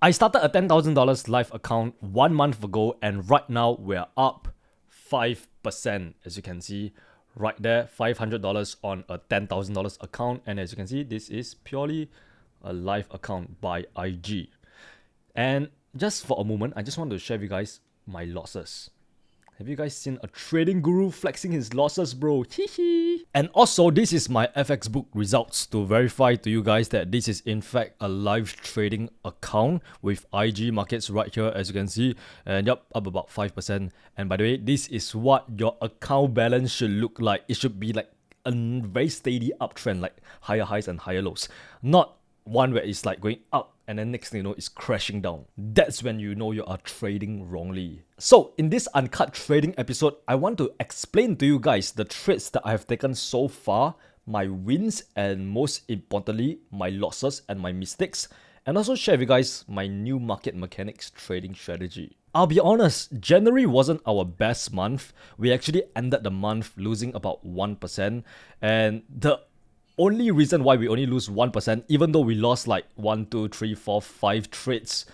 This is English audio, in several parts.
I started a $10,000 live account 1 month ago, and right now we're up 5%. As you can see right there, $500 on a $10,000 account. And as you can see, this is purely a live account by IG. And just for a moment, I just want to share with you guys my losses. Have you guys seen a trading guru flexing his losses, bro? Hehe. And also, this is my FX book results to verify to you guys that this is in fact a live trading account with IG markets right here, as you can see. And yep, up about 5%. And by the way, this is what your account balance should look like. It should be like a very steady uptrend, like higher highs and higher lows. Not one where it's like going up and then next thing you know, it's crashing down. That's when you know you are trading wrongly. So in this Uncut Trading episode, I want to explain to you guys the trades that I have taken so far, my wins, and most importantly, my losses and my mistakes, and also share with you guys my new market mechanics trading strategy. I'll be honest, January wasn't our best month. We actually ended the month losing about 1%, and the only reason why we only lose 1%, even though we lost like 1, 2, 3, 4, 5 trades,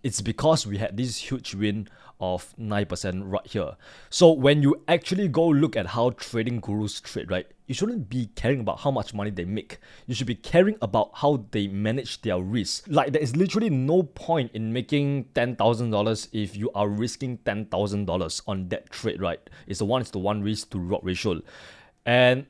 it's because we had this huge win of 9% right here. So when you actually go look at how trading gurus trade, right, you shouldn't be caring about how much money they make. You should be caring about how they manage their risk. Like, there is literally no point in making $10,000 if you are risking $10,000 on that trade, right? It's a 1:1 risk to reward ratio. And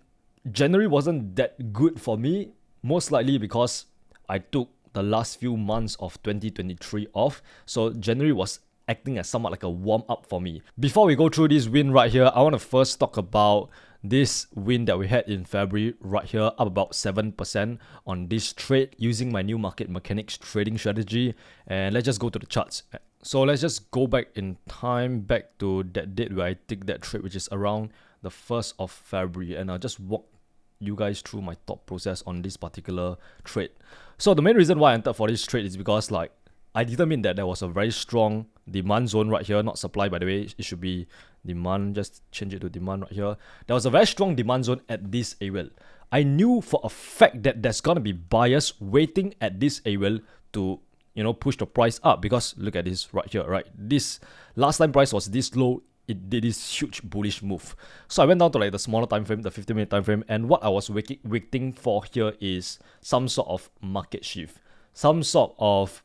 January wasn't that good for me, most likely because I took the last few months of 2023 off. So January was acting as somewhat like a warm-up for me. Before we go through this win right here, I want to first talk about this win that we had in February right here, up about 7% on this trade using my new market mechanics trading strategy. And let's just go to the charts. So let's just go back in time, back to that date where I took that trade, which is around the 1st of February. And I'll just walk you guys through my thought process on this particular trade. So the main reason why I entered for this trade is because like I determined that there was a very strong demand zone right here, not supply by the way, it should be demand, just change it to demand right here. There was a very strong demand zone at this area. I knew for a fact that there's gonna be buyers waiting at this area to, you know, push the price up, because look at this right here, right? This last time price was this low, it did this huge bullish move. So I went down to like the smaller time frame, the 50-minute time frame, and what I was waiting for here is some sort of market shift, some sort of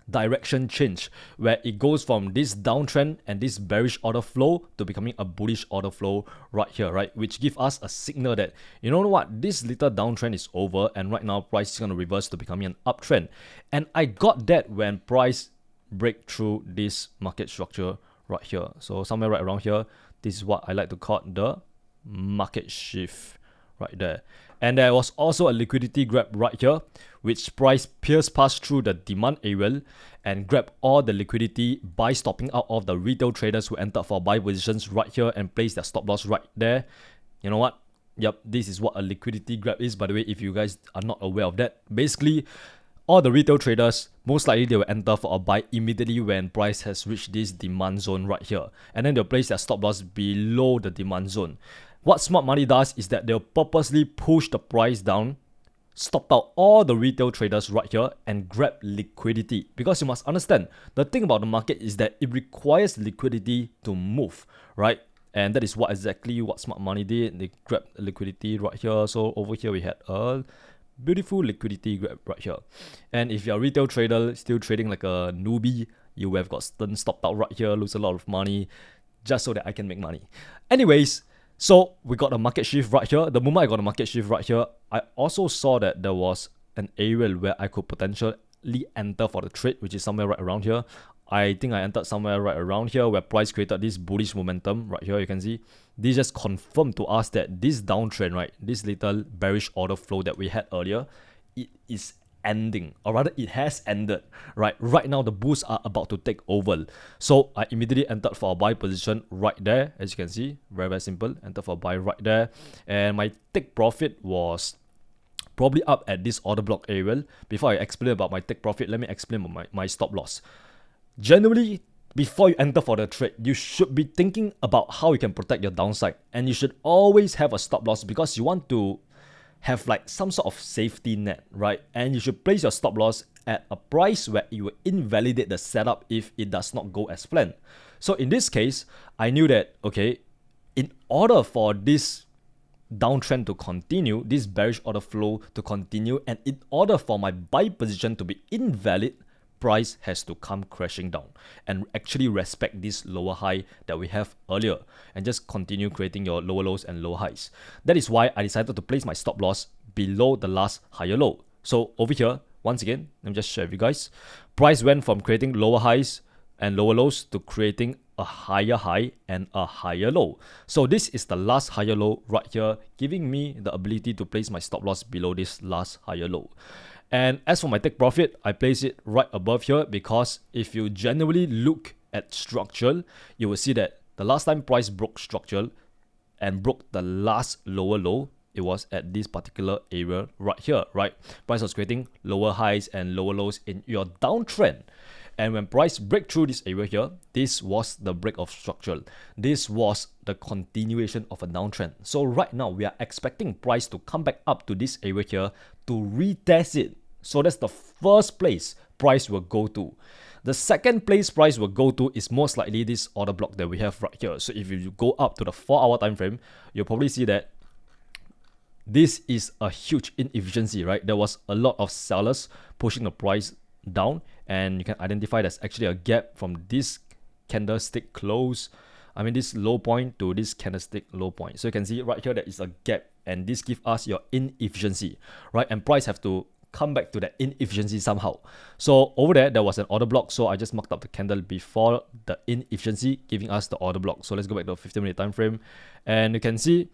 direction change where it goes from this downtrend and this bearish order flow to becoming a bullish order flow right here, right? Which give us a signal that, you know what, this little downtrend is over and right now price is going to reverse to becoming an uptrend. And I got that when price break through this market structure right here. So somewhere right around here, this is what I like to call the market shift right there. And there was also a liquidity grab right here, which price pierced past through the demand area and grabbed all the liquidity by stopping out of the retail traders who entered for buy positions right here and placed their stop loss right there. You know what? Yep, this is what a liquidity grab is, by the way, if you guys are not aware of that. Basically, all the retail traders, most likely they will enter for a buy immediately when price has reached this demand zone right here. And then they'll place their stop loss below the demand zone. What smart money does is that they'll purposely push the price down, stop out all the retail traders right here and grab liquidity. Because you must understand, the thing about the market is that it requires liquidity to move, right? And that is what exactly what smart money did. They grabbed liquidity right here. So over here we had a beautiful liquidity grab right here. And if you're a retail trader still trading like a newbie, you have got stopped out right here, lose a lot of money just so that I can make money. Anyways, so we got a market shift right here. The moment I got a market shift right here, I also saw that there was an area where I could potentially enter for the trade, which is somewhere right around here. I think I entered somewhere right around here where price created this bullish momentum right here. You can see this just confirmed to us that this downtrend, right, this little bearish order flow that we had earlier, it is ending, or rather it has ended, right? Right now the bulls are about to take over. So I immediately entered for a buy position right there. As you can see, very, very simple. Enter for a buy right there. And my take profit was probably up at this order block area. Before I explain about my take profit, let me explain about my stop loss. Generally, before you enter for the trade, you should be thinking about how you can protect your downside. And you should always have a stop loss because you want to have like some sort of safety net, right? And you should place your stop loss at a price where it will invalidate the setup if it does not go as planned. So in this case, I knew that, okay, in order for this downtrend to continue, this bearish order flow to continue, and in order for my buy position to be invalid, price has to come crashing down and actually respect this lower high that we have earlier and just continue creating your lower lows and lower highs. That is why I decided to place my stop loss below the last higher low. So over here, once again, let me just share with you guys. Price went from creating lower highs and lower lows to creating a higher high and a higher low. So this is the last higher low right here, giving me the ability to place my stop loss below this last higher low. And as for my take profit, I place it right above here because if you generally look at structural, you will see that the last time price broke structural and broke the last lower low, it was at this particular area right here, right? Price was creating lower highs and lower lows in your downtrend. And when price break through this area here, this was the break of structural. This was the continuation of a downtrend. So right now, we are expecting price to come back up to this area here to retest it. So that's the first place price will go to. The second place price will go to is most likely this order block that we have right here. So if you go up to the 4-hour time frame, you'll probably see that this is a huge inefficiency, right? There was a lot of sellers pushing the price down, and you can identify there's actually a gap from this candlestick close, this low point to this candlestick low point. So you can see right here there is a gap, and this gives us your inefficiency, right? And price have to come back to that inefficiency somehow. So over there was an order block, so I just marked up the candle before the inefficiency, giving us the order block. So let's go back to a 15-minute time frame, and you can see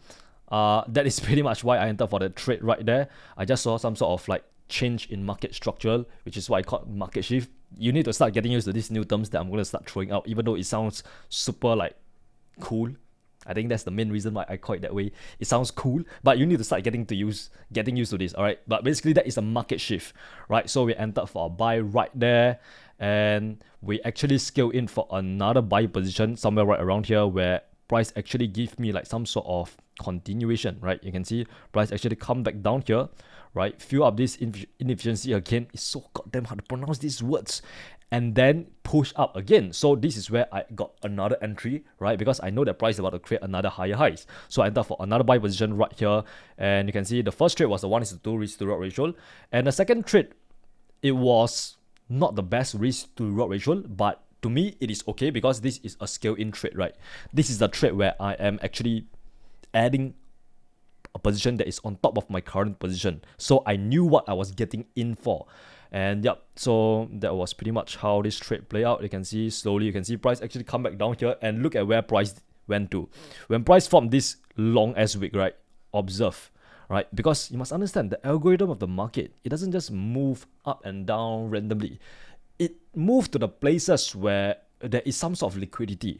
that is pretty much why I entered for the trade right there. I just saw some sort of like change in market structure, which is why I called market shift. You need to start getting used to these new terms that I'm going to start throwing out, even though it sounds super like cool. I think that's the main reason why I call it that way. It sounds cool, but you need to start getting used to this, all right? But basically, that is a market shift, right? So we entered for a buy right there, and we actually scale in for another buy position somewhere right around here where price actually give me like some sort of continuation, right? You can see price actually come back down here, right? Fill up this inefficiency again. It's so goddamn hard to pronounce these words. And then push up again. So this is where I got another entry, right? Because I know that price is about to create another higher highs. So I entered for another buy position right here. And you can see the first trade was a 1:2 risk to reward ratio. And the second trade, it was not the best risk to reward ratio, but to me, it is okay because this is a scale in trade, right? This is the trade where I am actually adding a position that is on top of my current position. So I knew what I was getting in for. And yep, so that was pretty much how this trade play out. You can see slowly, you can see price actually come back down here and look at where price went to. When price formed this long ass wick, right? Observe, right? Because you must understand the algorithm of the market, it doesn't just move up and down randomly. It moved to the places where there is some sort of liquidity.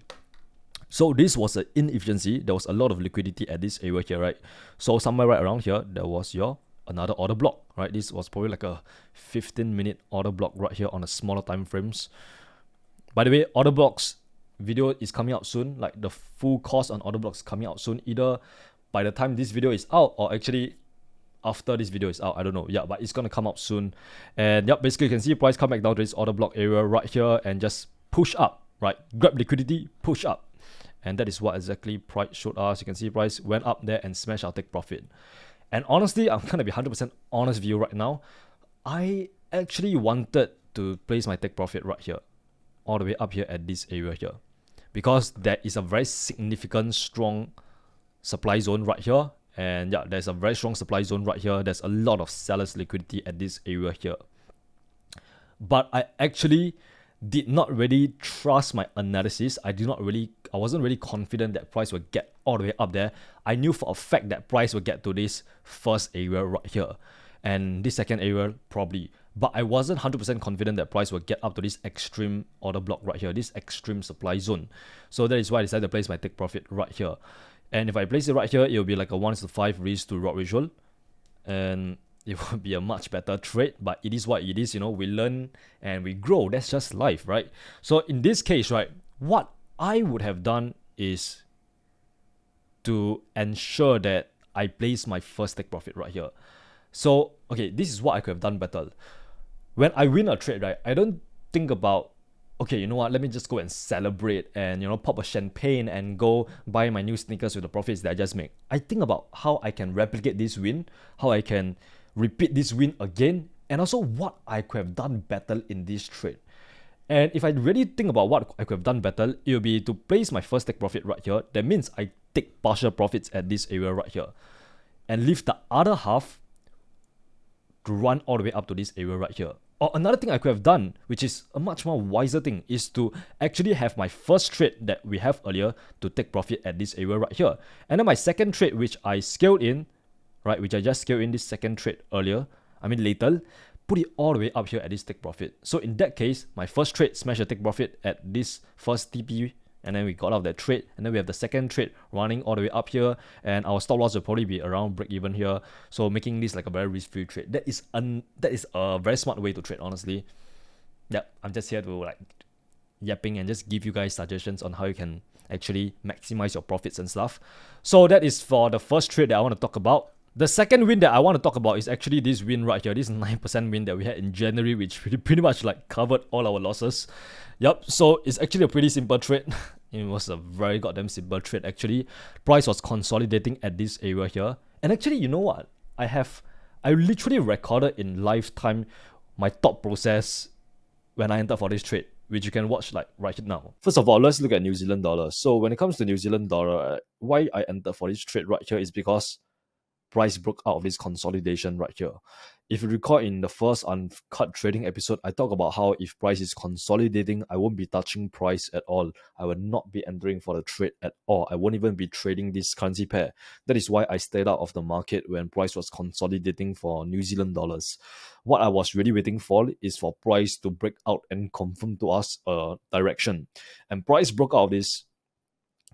So this was an inefficiency. There was a lot of liquidity at this area here, right? So somewhere right around here, there was your another order block, right? This was probably like a 15-minute order block right here on a smaller time frames. By the way, order blocks video is coming out soon. Like the full course on order blocks coming out soon, either by the time this video is out or actually after this video is out. I don't know. Yeah, but it's gonna come out soon. And yep, basically you can see price come back down to this order block area right here and just push up, right? Grab liquidity, push up. And that is what exactly price showed us. You can see price went up there and smashed our take profit. And honestly, I'm gonna be 100% honest with you right now. I actually wanted to place my take profit right here, all the way up here at this area here, because there is a very significant strong supply zone right here. And yeah, there's a very strong supply zone right here. There's a lot of sellers liquidity at this area here. But I actually did not really trust my analysis. I wasn't really confident that price would get all the way up there. I knew for a fact that price would get to this first area right here and this second area probably, but I wasn't 100% confident that price would get up to this extreme order block right here, this extreme supply zone. So that is why I decided to place my take profit right here. And if I place it right here, it will be like a 1:5 risk to reward ratio, and it will be a much better trade. But it is what it is, we learn and we grow. That's just life, right? So in this case, right, what I would have done is to ensure that I place my first take profit right here. So, okay, this is what I could have done better. when I win a trade, right, I don't think about, okay, you know what, let me just go and celebrate and, you know, pop a champagne and go buy my new sneakers with the profits that I just made. I think about how I can replicate this win, how I can repeat this win again, and also what I could have done better in this trade. And if I really think about what I could have done better, it will be to place my first take profit right here. That means I take partial profits at this area right here and leave the other half to run all the way up to this area right here. Or another thing I could have done, which is a much more wiser thing, is to actually have my first trade that we have earlier to take profit at this area right here. And then my second trade, which I scaled in, right, which I just scaled in this second trade later, put it all the way up here at this take profit. So in that case, my first trade smashed a take profit at this first TP, and then we got out of that trade, and then we have the second trade running all the way up here, and our stop loss will probably be around break even here, so making this like a very risk-free trade. That is a very smart way to trade, honestly. Yep, I'm just here to like yapping and just give you guys suggestions on how you can actually maximize your profits and stuff. So that is for the first trade that I want to talk about. The second win that I want to talk about is actually this win right here, this 9% win that we had in January, which pretty much like covered all our losses. Yep, so it's actually a pretty simple trade. It was a very goddamn simple trade actually. Price was consolidating at this area here. And actually, you know what? I literally recorded in lifetime my thought process when I entered for this trade, which you can watch like right now. First of all, let's look at New Zealand dollar. So when it comes to New Zealand dollar, why I entered for this trade right here is because price broke out of this consolidation right here. If you recall in the first Uncut Trading episode, I talk about how if price is consolidating, I won't be touching price at all. I will not be entering for the trade at all. I won't even be trading this currency pair. That is why I stayed out of the market when price was consolidating for New Zealand dollars. What I was really waiting for is for price to break out and confirm to us a direction. And price broke out of this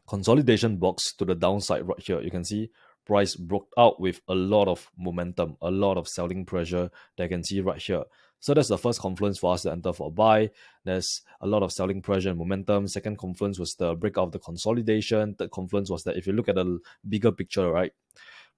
consolidation box to the downside right here. You can see price broke out with a lot of momentum, a lot of selling pressure that you can see right here. So that's the first confluence for us to enter for a buy. There's a lot of selling pressure and momentum. Second confluence was the breakout of the consolidation. Third confluence was that if you look at the bigger picture, right,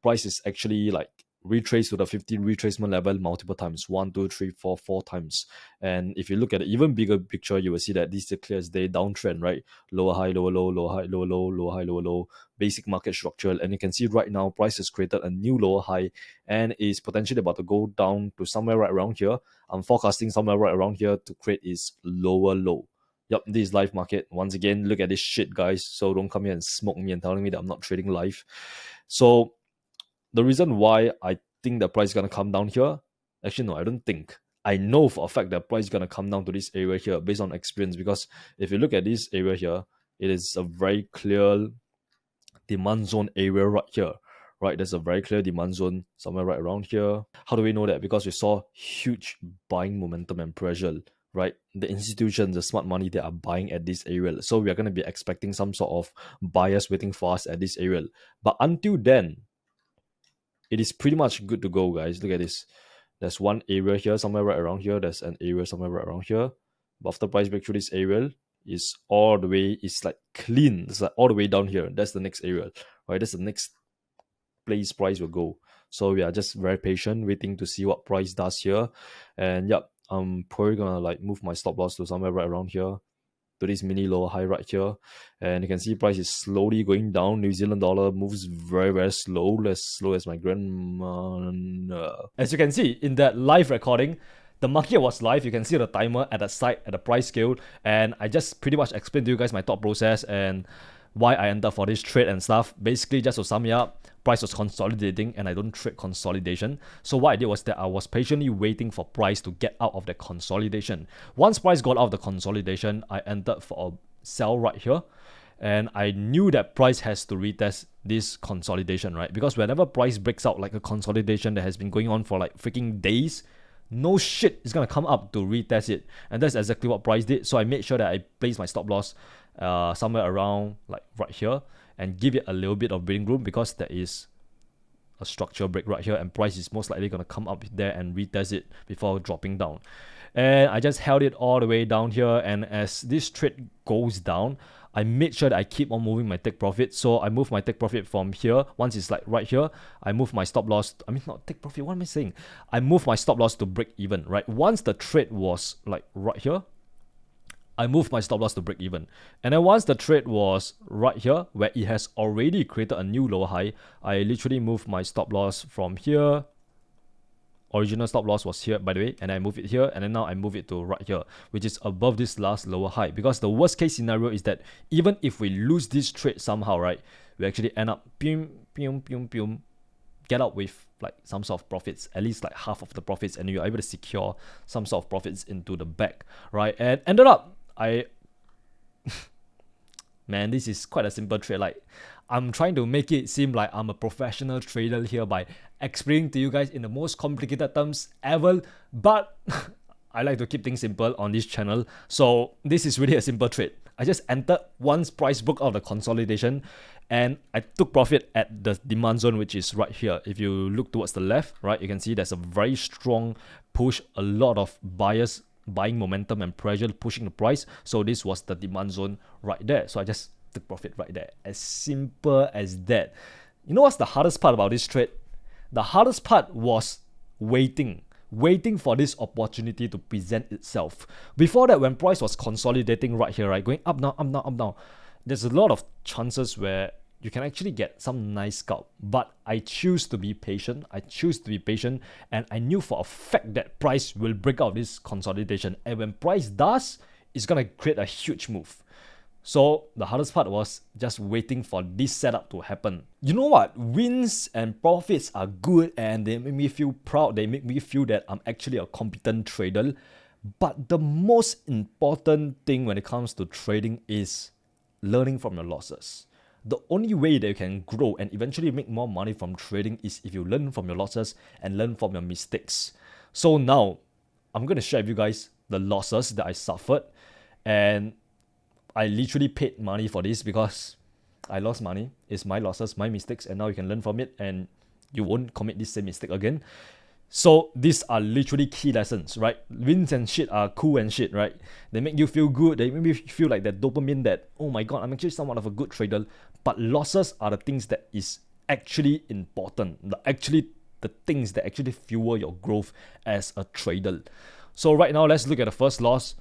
price is actually like retraced to the 50 retracement level multiple times, 1, 2, 3, 4 times. And if you look at the even bigger picture, you will see that this is a clear as day downtrend, right? Lower high, lower low, lower high, lower low, lower high, lower low, basic market structure. And you can see right now price has created a new lower high and is potentially about to go down to somewhere right around here. I'm forecasting somewhere right around here to create its lower low. Yep, this is live market. Once again, look at this shit, guys. So don't come here and smoke me and telling me that I'm not trading live. So the reason why I think the price is going to come down here, actually, no, I don't think. I know for a fact that price is going to come down to this area here based on experience, because if you look at this area here, it is a very clear demand zone area right here, right? There's a very clear demand zone somewhere right around here. How do we know that? Because we saw huge buying momentum and pressure, right? The institutions, the smart money, they are buying at this area. So we are going to be expecting some sort of buyers waiting for us at this area. But until then, it is pretty much good to go, guys. Look at this. There's one area here, somewhere right around here. There's an area somewhere right around here. But after price break through this area, is all the way, it's like clean. It's like all the way down here. That's the next area, right? That's the next place price will go. So we are just very patient, waiting to see what price does here. And yep, I'm probably gonna like move my stop loss to somewhere right around here, to this mini lower high right here. And you can see price is slowly going down. New Zealand dollar moves very, very slow, as slow as my grandma. As you can see in that live recording, the market was live. You can see the timer at the side, at the price scale, and I just pretty much explained to you guys my thought process and why I entered for this trade and stuff. Basically, just to sum it up, price was consolidating and I don't trade consolidation. So what I did was that I was patiently waiting for price to get out of the consolidation. Once price got out of the consolidation, I entered for a sell right here. And I knew that price has to retest this consolidation, right? Because whenever price breaks out like a consolidation that has been going on for like freaking days, no shit is going to come up to retest it. And that's exactly what price did. So I made sure that I placed my stop loss somewhere around like right here and give it a little bit of breathing room, because there is a structure break right here and price is most likely going to come up there and retest it before dropping down. And I just held it all the way down here, and as this trade goes down, I made sure that I keep on moving my take profit. So I move my take profit from here. Once it's like right here, I move my stop loss. I mean, not take profit. What am I saying? I move my stop loss to break even, right? Once the trade was like right here, I move my stop loss to break even. And then once the trade was right here, where it has already created a new lower high, I literally move my stop loss from here. Original stop loss was here, by the way, and I move it here, and then now I move it to right here, which is above this last lower high. Because the worst case scenario is that even if we lose this trade somehow, right, we actually end up get out with like some sort of profits, at least like half of the profits, and you're able to secure some sort of profits into the back, right? And ended up, man, this is quite a simple trade. Like, I'm trying to make it seem like I'm a professional trader here by explaining to you guys in the most complicated terms ever, but I like to keep things simple on this channel. So this is really a simple trade. I just entered once price broke out of the consolidation, and I took profit at the demand zone, which is right here. If you look towards the left, right, you can see there's a very strong push, a lot of buyers buying momentum and pressure pushing the price. So this was the demand zone right there. So I just took profit right there. As simple as that. You know what's the hardest part about this trade? The hardest part was waiting for this opportunity to present itself. Before that, when price was consolidating right here, right, going up, down, there's a lot of chances where you can actually get some nice scalp. But I choose to be patient. And I knew for a fact that price will break out this consolidation. And when price does, it's going to create a huge move. So the hardest part was just waiting for this setup to happen. You know what? Wins and profits are good and they make me feel proud. They make me feel that I'm actually a competent trader. But the most important thing when it comes to trading is learning from your losses. The only way that you can grow and eventually make more money from trading is if you learn from your losses and learn from your mistakes. So now, I'm going to share with you guys the losses that I suffered, and I literally paid money for this because I lost money. It's my losses, my mistakes, and now you can learn from it and you won't commit this same mistake again. So these are literally key lessons, right? Wins and shit are cool and shit, right? They make you feel good. They make you feel like that dopamine that, oh my god, I'm actually somewhat of a good trader. But losses are the things that is actually important. The things that actually fuel your growth as a trader. So right now, let's look at the first loss.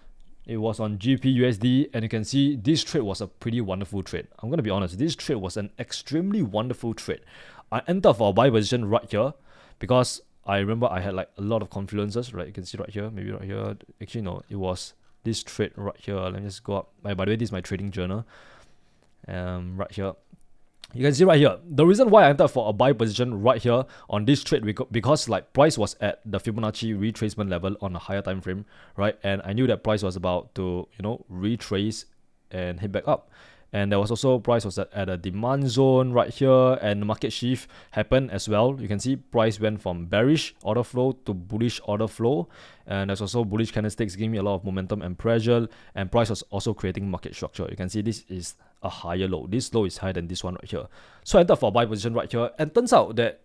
It was on GBP/USD, and you can see this trade was a pretty wonderful trade. I'm going to be honest, this trade was an extremely wonderful trade. I entered for a buy position right here because I remember I had like a lot of confluences, right? You can see right here, maybe right here. Actually, no, it was this trade right here. Let me just go up. By the way, this is my trading journal. Right here. You can see right here, the reason why I entered for a buy position right here on this trade because like price was at the Fibonacci retracement level on a higher time frame, right? And I knew that price was about to, retrace and hit back up. And there was also price was at a demand zone right here, and the market shift happened as well. You can see price went from bearish order flow to bullish order flow, and there's also bullish candlesticks giving me a lot of momentum and pressure, and price was also creating market structure. You can see this is a higher low. This low is higher than this one right here. So I entered for a buy position right here, and turns out that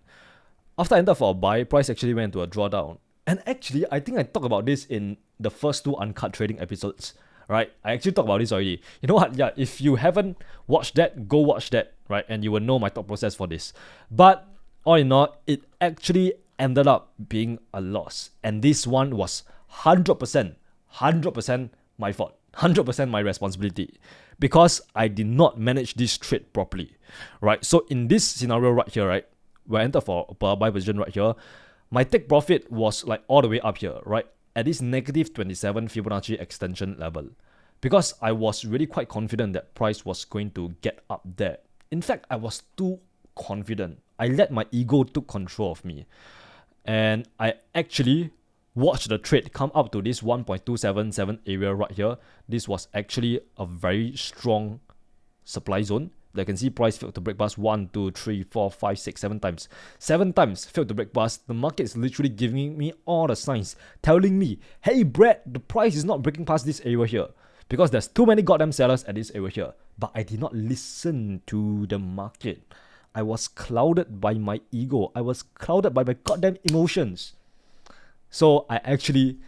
after I entered for a buy, price actually went into a drawdown. And actually, I think I talked about this in the first 2 Uncut Trading episodes. Right, I actually talked about this already. You know what? Yeah, if you haven't watched that, go watch that, right? And you will know my thought process for this. But all in all, it actually ended up being a loss. And this one was 100% my fault. 100% my responsibility. Because I did not manage this trade properly, right? So in this scenario right here, right, where I entered for a buy position right here, my take profit was like all the way up here, right? At this negative 27 Fibonacci extension level, because I was really quite confident that price was going to get up there. In fact, I was too confident. I let my ego took control of me, and I actually watched the trade come up to this 1.277 area right here. This was actually a very strong supply zone. You can see price failed to break past 1, 2, 3, 4, 5, 6, 7 times. 7 times failed to break past. The market is literally giving me all the signs, telling me, hey Brad, the price is not breaking past this area here because there's too many goddamn sellers at this area here. But I did not listen to the market. I was clouded by my ego. I was clouded by my goddamn emotions. So I actually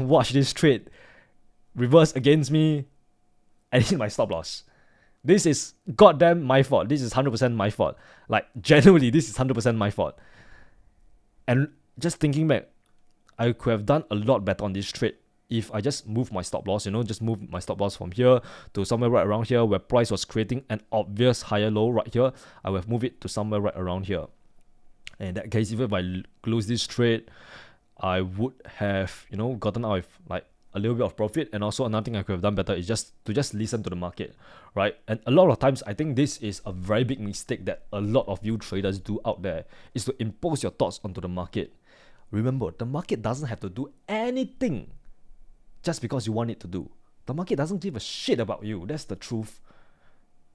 watched this trade reverse against me, and hit my stop loss. This is goddamn my fault. This is 100% my fault. Like, genuinely, this is 100% my fault. And just thinking back, I could have done a lot better on this trade if I just moved my stop loss, just move my stop loss from here to somewhere right around here where price was creating an obvious higher low right here. I would have moved it to somewhere right around here. And in that case, even if I close this trade, I would have, gotten out with like a little bit of profit. And also another thing I could have done better is just to listen to the market, right? And a lot of times, I think this is a very big mistake that a lot of you traders do out there, is to impose your thoughts onto the market. Remember, the market doesn't have to do anything just because you want it to do. The market doesn't give a shit about you. That's the truth.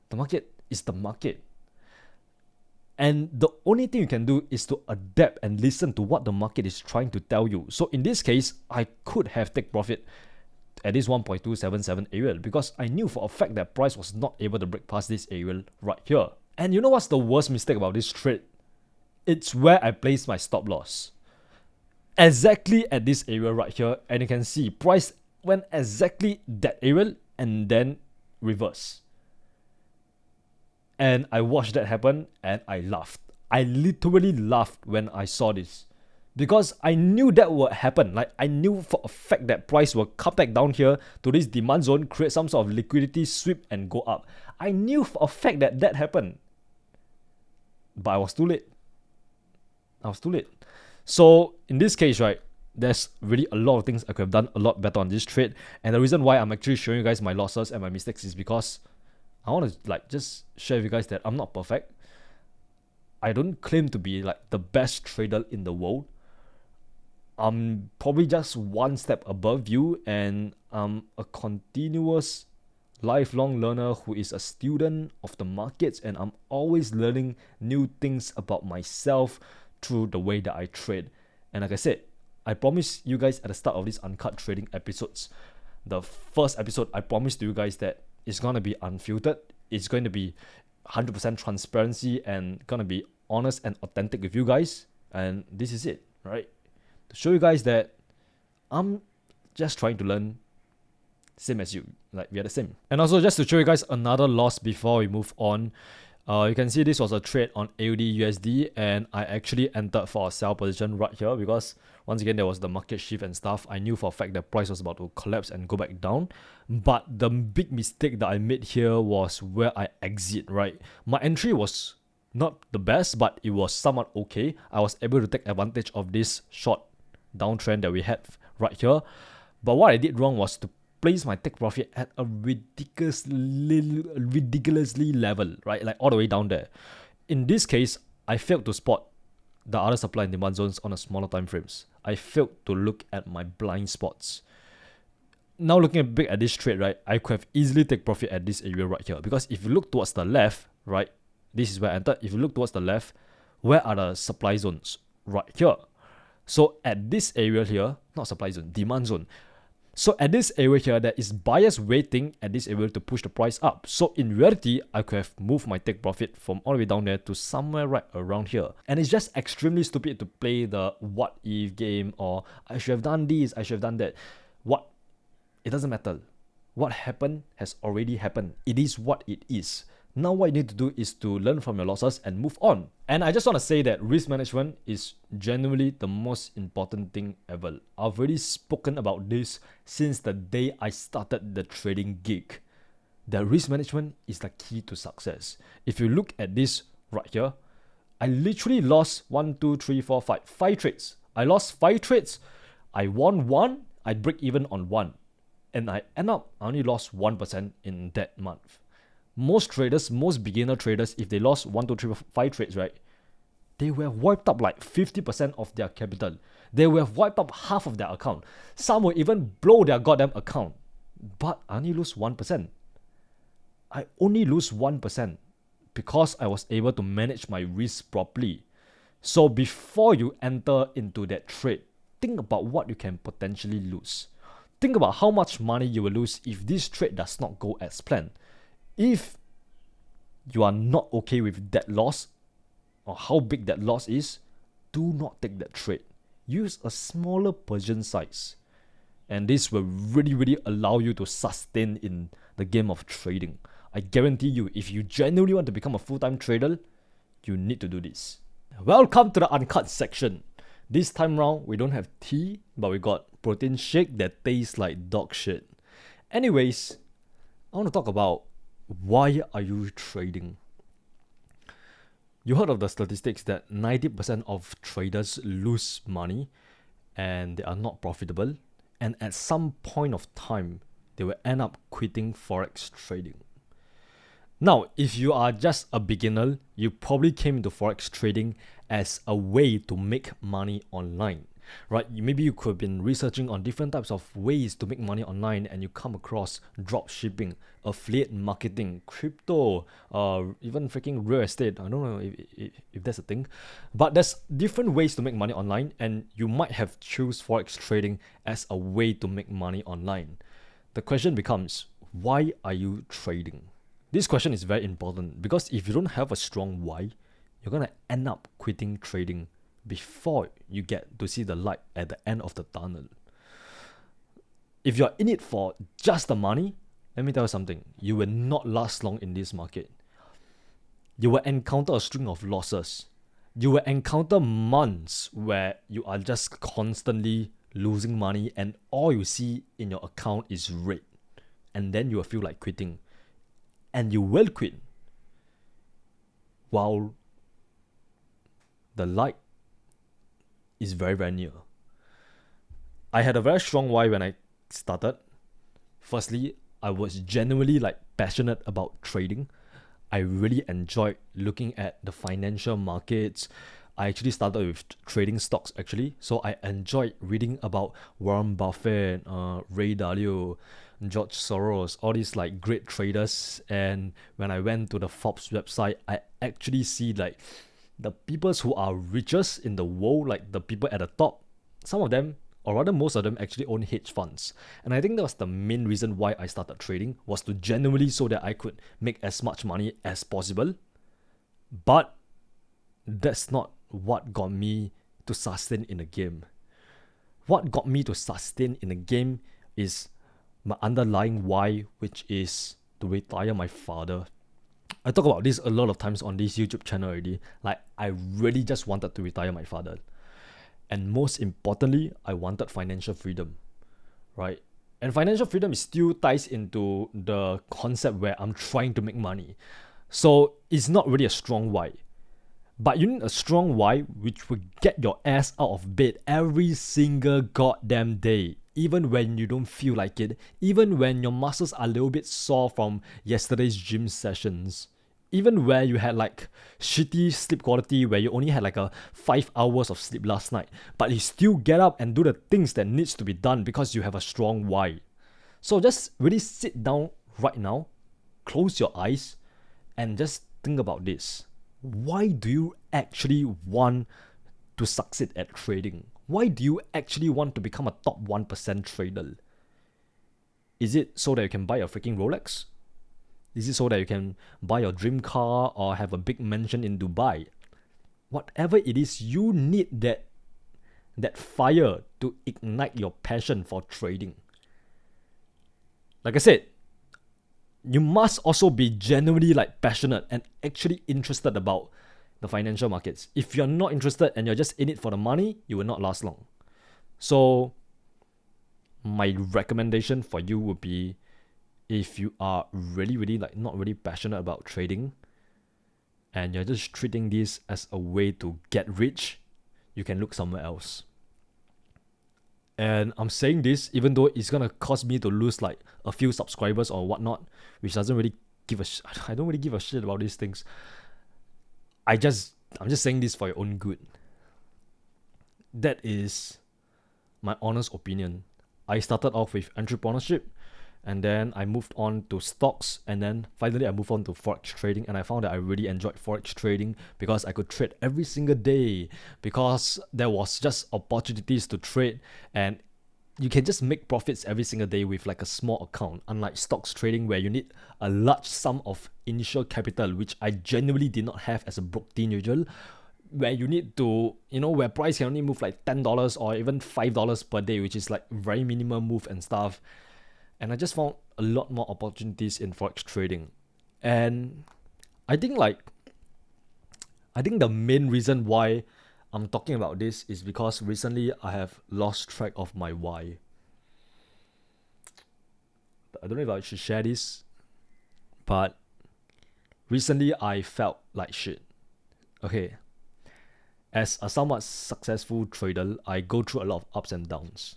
The market is the market. And the only thing you can do is to adapt and listen to what the market is trying to tell you. So in this case, I could have taken profit at this 1.277 area because I knew for a fact that price was not able to break past this area right here. And you know what's the worst mistake about this trade? It's where I placed my stop loss. Exactly at this area right here, and you can see price went exactly that area and then reverse. And I watched that happen and I laughed. I literally laughed when I saw this because I knew that would happen. Like, I knew for a fact that price will come back down here to this demand zone, create some sort of liquidity sweep and go up. I knew for a fact that that happened, but I was too late. So in this case, right, there's really a lot of things I could have done a lot better on this trade. And the reason why I'm actually showing you guys my losses and my mistakes is because I want to just share with you guys that I'm not perfect. I don't claim to be like the best trader in the world. I'm probably just one step above you, and I'm a continuous lifelong learner who is a student of the markets, and I'm always learning new things about myself through the way that I trade. And like I said, I promised you guys at the start of these Uncut Trading episodes, the first episode, I promised to you guys that it's going to be unfiltered. It's going to be 100% transparency and going to be honest and authentic with you guys. And this is it, right? To show you guys that I'm just trying to learn same as you. Like, we are the same. And also just to show you guys another loss before we move on. You can see this was a trade on AUD USD, and I actually entered for a sell position right here because once again there was the market shift and stuff. I knew for a fact that price was about to collapse and go back down, but the big mistake that I made here was where I exit, right? My entry was not the best, but it was somewhat okay. I was able to take advantage of this short downtrend that we had right here, but what I did wrong was to place my take profit at a ridiculously level, right? Like all the way down there. In this case, I failed to spot the other supply and demand zones on a smaller time frames. I failed to look at my blind spots. Now looking back at this trade, right, I could have easily take profit at this area right here, because if you look towards the left, right, this is where I entered. If you look towards the left, where are the supply zones? Right here. So at this area here, not supply zone, demand zone. So at this area here, there is buyers waiting at this area to push the price up. So in reality, I could have moved my take profit from all the way down there to somewhere right around here. And it's just extremely stupid to play the what if game, or I should have done this, I should have done that. It doesn't matter. What happened has already happened. It is what it is. Now what you need to do is to learn from your losses and move on. And I just want to say that risk management is genuinely the most important thing ever. I've already spoken about this since the day I started the trading gig. The risk management is the key to success. If you look at this right here, I literally lost 5 trades. I lost 5 trades. I won 1, I break even on 1. And I only lost 1% in that month. Most traders, most beginner traders, if they lost 5 trades, right, they will have wiped up like 50% of their capital. They will have wiped up half of their account. Some will even blow their goddamn account. But I only lose 1%. I only lose 1% because I was able to manage my risk properly. So before you enter into that trade, think about what you can potentially lose. Think about how much money you will lose if this trade does not go as planned. If you are not okay with that loss, or how big that loss is, do not take that trade. Use a smaller position size. And this will really allow you to sustain in the game of trading. I guarantee you, if you genuinely want to become a full-time trader, you need to do this. Welcome to the Uncut Section. This time round, we don't have tea, but we got protein shake that tastes like dog shit. Anyways, I want to talk about why are you trading? You heard of the statistics that 90% of traders lose money and they are not profitable, and at some point of time, they will end up quitting Forex trading. Now, if you are just a beginner, you probably came into Forex trading as a way to make money online, right? Maybe you could have been researching on different types of ways to make money online and you come across drop shipping, affiliate marketing, crypto, even freaking real estate. I don't know if that's a thing, but there's different ways to make money online, and you might have choose Forex trading as a way to make money online. The question becomes, why are you trading? This question is very important because if you don't have a strong why, you're going to end up quitting trading before you get to see the light at the end of the tunnel. If you're in it for just the money, let me tell you something, you will not last long in this market. You will encounter a string of losses. You will encounter months where you are just constantly losing money and all you see in your account is red. And then you will feel like quitting. And you will quit while the light is very, very near. I had a very strong why when I started. Firstly, I was genuinely passionate about trading. I really enjoyed looking at the financial markets. I actually started with trading stocks actually. So I enjoyed reading about Warren Buffett, Ray Dalio, George Soros, all these great traders. And when I went to the Forbes website, I actually see the people who are richest in the world, the people at the top, some of them, or rather most of them, actually own hedge funds. And I think that was the main reason why I started trading, was to genuinely so that I could make as much money as possible. But that's not what got me to sustain in the game. What got me to sustain in the game is my underlying why, which is to retire my father. I talk about this a lot of times on this YouTube channel already. I really just wanted to retire my father. And most importantly, I wanted financial freedom, right? And financial freedom still ties into the concept where I'm trying to make money. So it's not really a strong why. But you need a strong why which will get your ass out of bed every single goddamn day. Even when you don't feel like it, even when your muscles are a little bit sore from yesterday's gym sessions, even where you had shitty sleep quality, where you only had 5 hours of sleep last night, but you still get up and do the things that needs to be done because you have a strong why. So just really sit down right now, close your eyes, and just think about this. Why do you actually want to succeed at trading? Why do you actually want to become a top 1% trader? Is it so that you can buy a freaking Rolex? Is it so that you can buy your dream car or have a big mansion in Dubai? Whatever it is, you need that fire to ignite your passion for trading. Like I said, you must also be genuinely passionate and actually interested about the financial markets. If you're not interested and you're just in it for the money, you will not last long. So my recommendation for you would be, if you are really not really passionate about trading and you're just treating this as a way to get rich, you can look somewhere else. And I'm saying this even though it's gonna cause me to lose a few subscribers or whatnot, which doesn't really give a I don't really give a shit about these things. I'm just saying this for your own good. That is my honest opinion. I started off with entrepreneurship, and then I moved on to stocks, and then finally I moved on to Forex trading, and I found that I really enjoyed Forex trading because I could trade every single day, because there was just opportunities to trade, and you can just make profits every single day with a small account, unlike stocks trading where you need a large sum of initial capital, which I genuinely did not have as a broke teenager, where you need to, where price can only move $10 or even $5 per day, which is very minimum move and stuff. And I just found a lot more opportunities in Forex trading. And I think the main reason why I'm talking about this is because recently I have lost track of my why. I don't know if I should share this, but recently I felt like shit. Okay. As a somewhat successful trader, I go through a lot of ups and downs.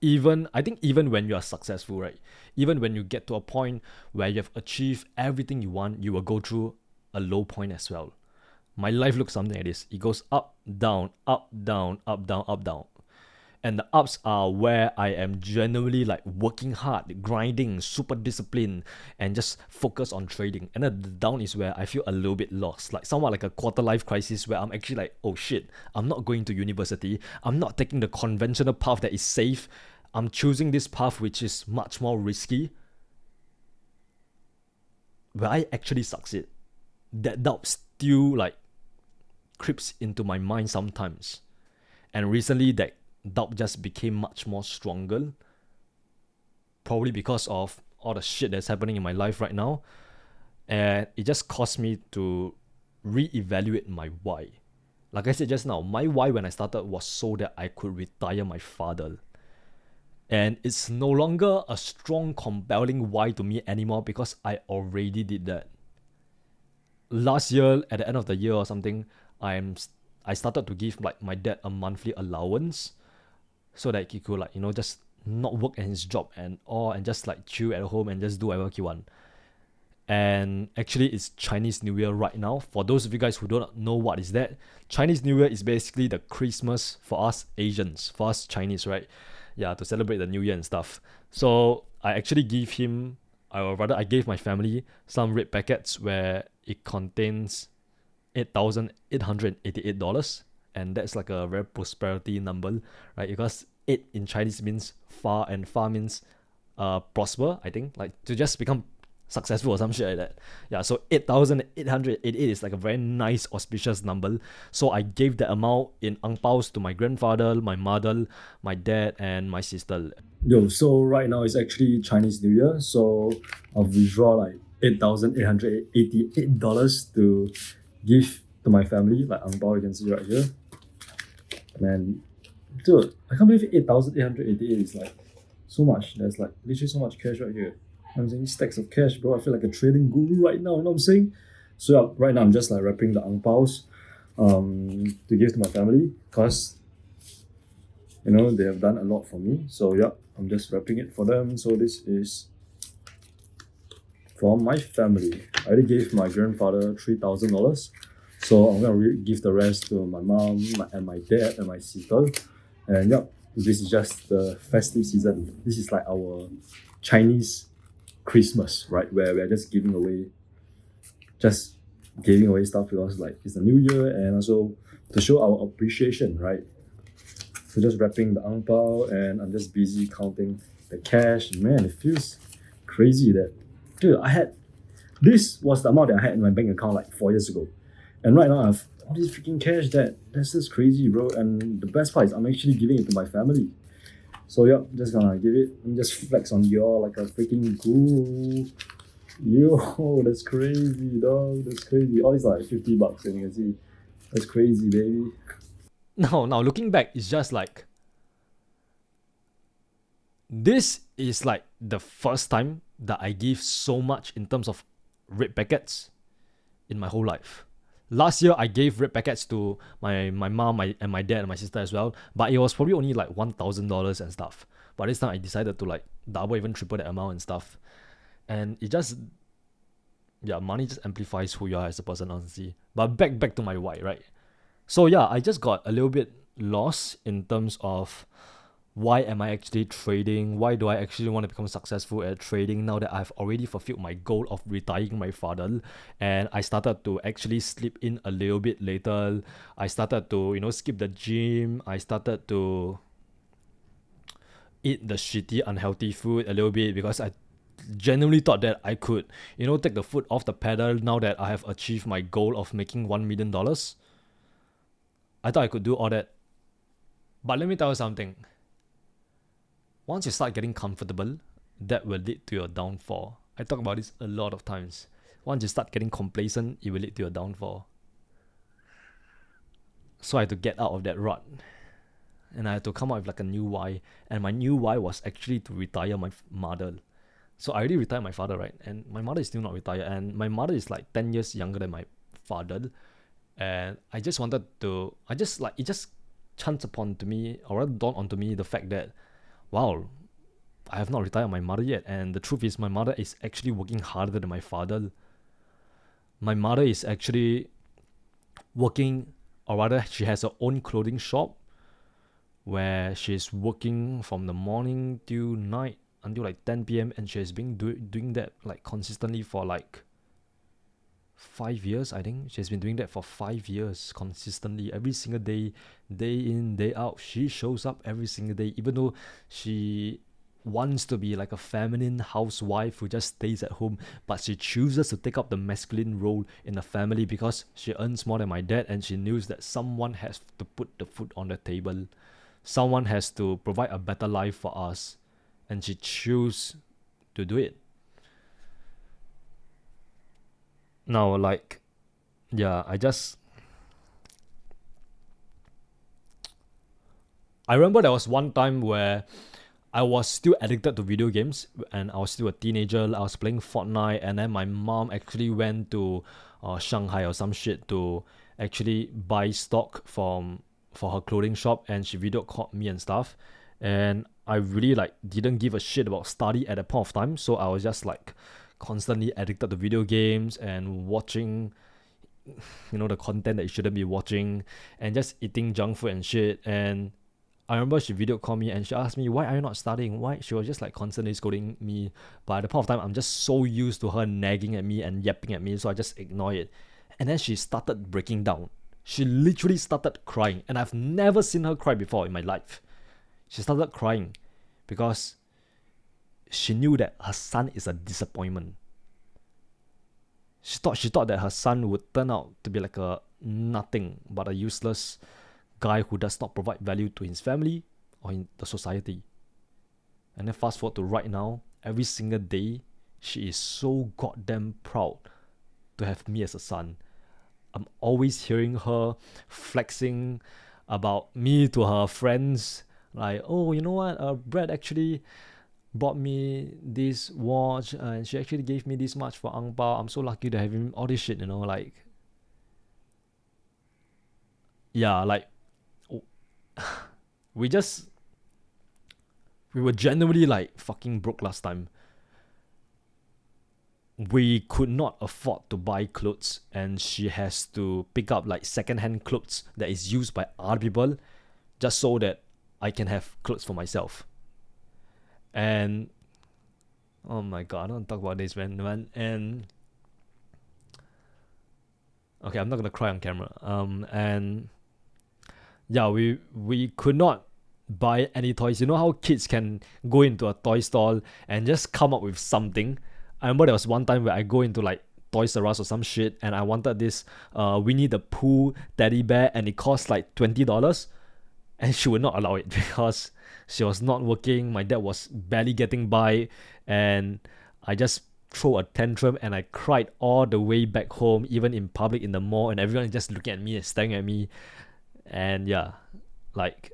I think even when you are successful, right? Even when you get to a point where you have achieved everything you want, you will go through a low point as well. My life looks something like this. It goes up, down, up, down, up, down, up, down. And the ups are where I am genuinely like working hard, grinding, super disciplined, and just focus on trading. And then the down is where I feel a little bit lost, like somewhat like a quarter life crisis where I'm actually like, oh shit, I'm not going to university. I'm not taking the conventional path that is safe. I'm choosing this path which is much more risky. Will I actually succeed? That doubt still like creeps into my mind sometimes. And recently that doubt just became much more stronger, probably because of all the shit that's happening in my life right now, and it just caused me to reevaluate my why. Like I said just now, my why when I started was so that I could retire my father, and it's no longer a strong compelling why to me anymore because I already did that. Last year at the end of the year or something, I started to give like my dad a monthly allowance so that he could like, just not work at his job and all and just like chill at home and just do whatever he want. And actually it's Chinese New Year right now. For those of you guys who don't know what is that, Chinese New Year is basically the Christmas for us Asians, for us Chinese, right? Yeah, to celebrate the New Year and stuff. So I actually I gave my family some red packets where it contains $8,888, and that's like a very prosperity number, right? Because 8 in Chinese means far, and far means prosper, I think, like to just become successful or some shit like that. Yeah, so 8,888 is like a very nice auspicious number. So I gave the amount in ang paos to my grandfather, my mother, my dad, and my sister. Yo, so right now it's actually Chinese New Year, so I'll withdraw like $8,888 to give to my family, like ang pao you can see right here. Man, dude, I can't believe 8,888 is like so much. There's like literally so much cash right here. I'm saying stacks of cash, bro. I feel like a trading guru right now, you know what I'm saying? So yeah, right now I'm just like wrapping the ang paos to give to my family because they have done a lot for me. So yeah, I'm just wrapping it for them. So this is for my family. I already gave my grandfather $3,000. So I'm gonna give the rest to my mom and my dad and my sister. And yeah, this is just the festive season. This is like our Chinese Christmas, right? Where we're just giving away stuff because like it's the new year and also to show our appreciation, right? So just wrapping the ang pao and I'm just busy counting the cash. Man, it feels crazy that, dude, this was the amount that I had in my bank account like 4 years ago. And right now I have all this freaking cash that's just crazy, bro. And the best part is I'm actually giving it to my family. So yeah, just gonna give it and just flex on y'all like a freaking guru. Yo, that's crazy, dog. That's crazy. All these are like $50 and you can see. That's crazy, baby. Now looking back, it's just like this is like the first time that I give so much in terms of red packets in my whole life. Last year, I gave red packets to my mom, and my dad and my sister as well, but it was probably only like $1,000 and stuff. But this time, I decided to like double, even triple that amount and stuff. And it just, yeah, money just amplifies who you are as a person, honestly. But back to my why, right? So yeah, I just got a little bit lost in terms of why am I actually trading? Why do I actually want to become successful at trading now that I've already fulfilled my goal of retiring my father? And I started to actually sleep in a little bit later. I started to, skip the gym. I started to eat the shitty, unhealthy food a little bit because I genuinely thought that I could, take the foot off the pedal now that I have achieved my goal of making $1 million. I thought I could do all that. But let me tell you something. once you start getting comfortable, that will lead to your downfall. I talk about this a lot of times. Once you start getting complacent, it will lead to your downfall. So I had to get out of that rut. And I had to come up with like a new why. And my new why was actually to retire my mother. So I already retired my father, right? And my mother is still not retired. And my mother is like 10 years younger than my father. And I just wanted to, it just chanced upon to me, or rather dawned onto me the fact that, wow, I have not retired my mother yet. And the truth is, my mother is actually working harder than my father. My mother is actually working, or rather, she has her own clothing shop where she's working from the morning till night until like 10 p.m. and she has been doing that like consistently for like 5 years. I think she's been doing that for 5 years consistently, every single day, day in, day out. She shows up every single day, even though she wants to be like a feminine housewife who just stays at home, but she chooses to take up the masculine role in the family because she earns more than my dad, and she knows that someone has to put the food on the table, someone has to provide a better life for us, and she chooses to do it. Now, like, yeah, I remember there was one time where I was still addicted to video games, and I was still a teenager. I was playing Fortnite, and then my mom actually went to Shanghai or some shit to actually buy stock for her clothing shop, and she video called me and stuff. And I really like didn't give a shit about study at that point of time, so I was just like constantly addicted to video games and watching, the content that you shouldn't be watching, and just eating junk food and shit. And I remember she video called me and she asked me, why are you not studying? Why? She was just like constantly scolding me. But at the point of time, I'm just so used to her nagging at me and yapping at me, so I just ignore it. And then she started breaking down. She literally started crying. And I've never seen her cry before in my life. She started crying because she knew that her son is a disappointment. She thought that her son would turn out to be like a nothing but a useless guy who does not provide value to his family or in the society. And then fast forward to right now, every single day, she is so goddamn proud to have me as a son. I'm always hearing her flexing about me to her friends, like, oh, you know what, Brad actually bought me this watch, and she actually gave me this much for ang pao. I'm so lucky to have him. All this shit, like, yeah, like, we were genuinely like fucking broke last time. We could not afford to buy clothes, and she has to pick up like second-hand clothes that is used by other people just so that I can have clothes for myself. And oh my god, I don't talk about this, man. And okay, I'm not gonna cry on camera. And yeah, we could not buy any toys. You know how kids can go into a toy store and just come up with something? I remember there was one time where I go into like Toys R Us or some shit, and I wanted this Winnie the Pooh teddy bear, and it cost like $20, and she would not allow it because she was not working. My dad was barely getting by, and I just threw a tantrum and I cried all the way back home, even in public in the mall, and everyone just looking at me and staring at me. And yeah, like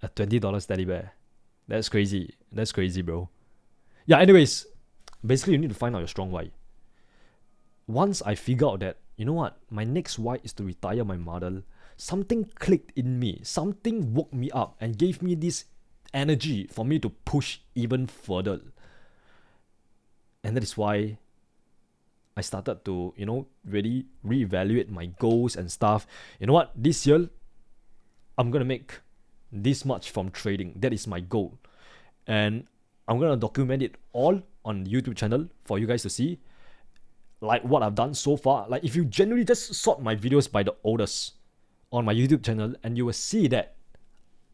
a $20 teddy bear. That's crazy. That's crazy, bro. Yeah, anyways, basically you need to find out your strong why. Once I figure out that, you know what, my next why is to retire my mother, something clicked in me. Something woke me up and gave me this energy for me to push even further. And that is why I started to, really reevaluate my goals and stuff. You know what, this year, I'm going to make this much from trading. That is my goal. And I'm going to document it all on the YouTube channel for you guys to see. Like what I've done so far. Like if you genuinely just sort my videos by the oldest on my YouTube channel, and you will see that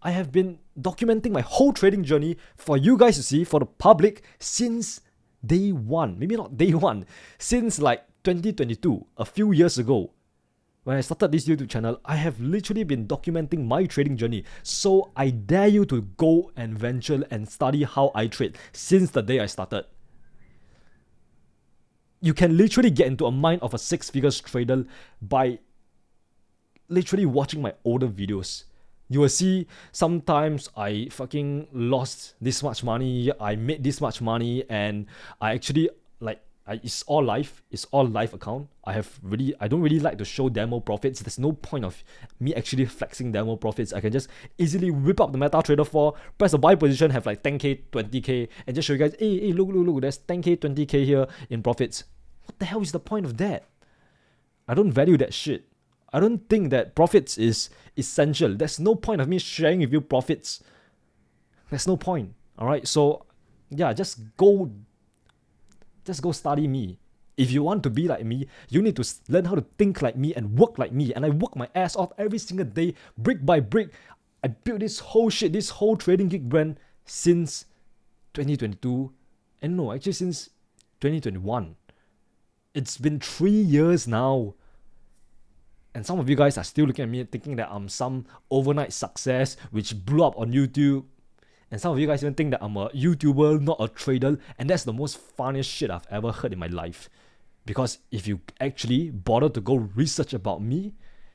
I have been documenting my whole trading journey for you guys to see, for the public, since day one. Maybe not day one. Since like 2022, a few years ago. when I started this YouTube channel, I have literally been documenting my trading journey. So I dare you to go and venture and study how I trade since the day I started. You can literally get into a mind of a 6-figure trader by literally watching my older videos. You will see sometimes I fucking lost this much money, I made this much money, and I actually it's all live account. I don't really like to show demo profits. There's no point of me actually flexing demo profits. I can just easily whip up the MetaTrader 4, press a buy position, have like 10k, 20k, and just show you guys, hey, look, there's 10k, 20k here in profits. What the hell is the point of that? I don't value that shit. I don't think that profits is essential. There's no point of me sharing with you profits. There's no point. Alright, so yeah, just go study me. If you want to be like me, you need to learn how to think like me and work like me. And I work my ass off every single day, brick by brick. I built this whole trading gig brand since 2022. And no, actually since 2021. It's been 3 years now. And some of you guys are still looking at me thinking that I'm some overnight success which blew up on YouTube. And some of you guys even think that I'm a YouTuber, not a trader. And that's the most funniest shit I've ever heard in my life. Because if you actually bother to go research about me,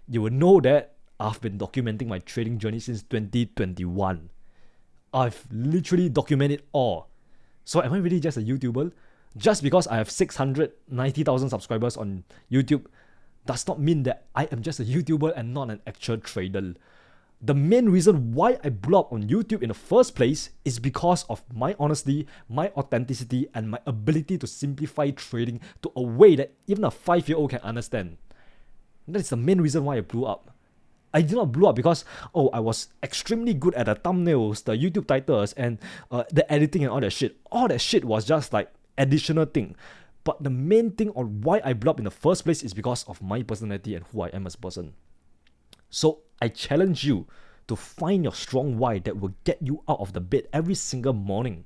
you will know that I've been documenting my trading journey since 2021. I've literally documented all. So am I really just a YouTuber? Just because I have 690,000 subscribers on YouTube does not mean that I am just a YouTuber and not an actual trader. The main reason why I blew up on YouTube in the first place is because of my honesty, my authenticity, and my ability to simplify trading to a way that even a 5-year-old can understand. That is the main reason why I blew up. I did not blow up because, I was extremely good at the thumbnails, the YouTube titles, and the editing and all that shit. All that shit was just like additional thing. But the main thing on why I blew up in the first place is because of my personality and who I am as a person. So I challenge you to find your strong why that will get you out of the bed every single morning.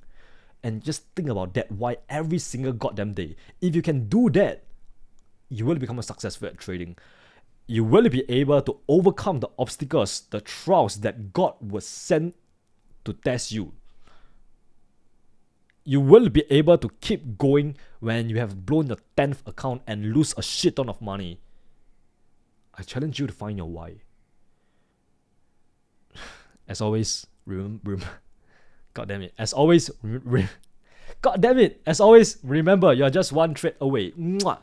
And just think about that why every single goddamn day. If you can do that, you will become a successful at trading. You will be able to overcome the obstacles, the trials that God will send to test you. You will be able to keep going when you have blown your 10th account and lose a shit ton of money. I challenge you to find your why. As always, remember. God damn it. As always, remember, you're just one trade away. Mwah.